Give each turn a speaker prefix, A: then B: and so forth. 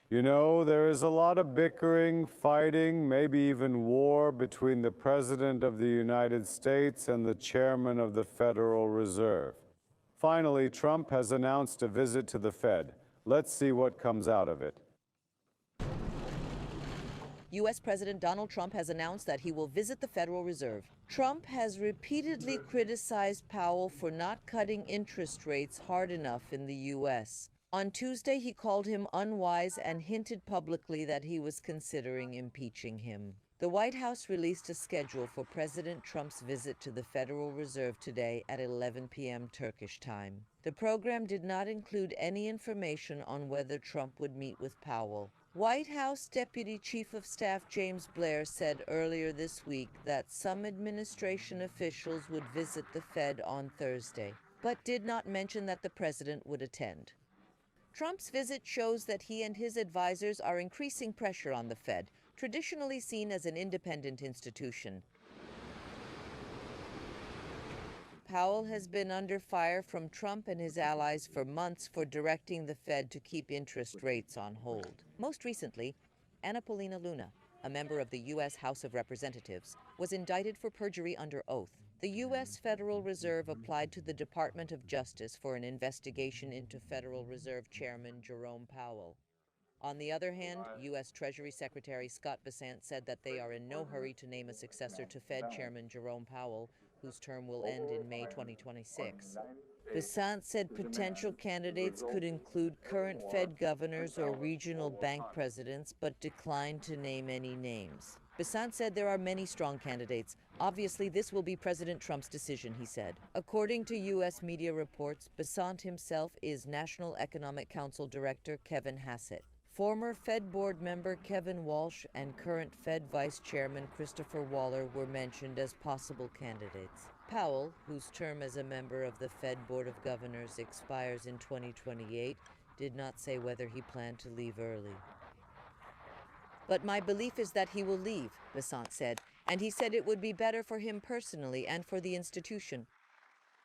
A: You know, there is a lot of bickering, fighting, maybe even war between the President of the United States and the Chairman of the Federal Reserve. Finally, Trump has announced a visit to the Fed. Let's see what comes out of it.
B: U.S. President Donald Trump has announced that he will visit the Federal Reserve. Trump has repeatedly criticized Powell for not cutting interest rates hard enough in the U.S. On Tuesday, he called him unwise and hinted publicly that he was considering impeaching him. The White House released a schedule for President Trump's visit to the Federal Reserve today at 11 p.m. Turkish time. The program did not include any information on whether Trump would meet with Powell. White House Deputy Chief of Staff James Blair said earlier this week that some administration officials would visit the Fed on Thursday, but did not mention that the president would attend. Trump's visit shows that he and his advisors are increasing pressure on the Fed, traditionally seen as an independent institution. Powell has been under fire from Trump and his allies for months for directing the Fed to keep interest rates on hold. Most recently, Anna Paulina Luna, a member of the U.S. House of Representatives, was indicted for perjury under oath. The U.S. Federal Reserve applied to the Department of Justice for an investigation into Federal Reserve Chairman Jerome Powell. On the other hand, U.S. Treasury Secretary Scott Bessent said that they are in no hurry to name a successor to Fed Chairman Jerome Powell, whose term will end in May 2026. Bessent said potential candidates could include current Fed governors or regional bank presidents, but declined to name any names. Bessent said there are many strong candidates. Obviously, this will be President Trump's decision, he said. According to U.S. media reports, Bessent himself is National Economic Council Director Kevin Hassett. Former Fed board member Kevin Walsh and current Fed Vice Chairman Christopher Waller were mentioned as possible candidates. Powell, whose term as a member of the Fed Board of Governors expires in 2028, did not say whether he planned to leave early. But my belief is that he will leave, Bessent said, and he said it would be better for him personally and for the institution.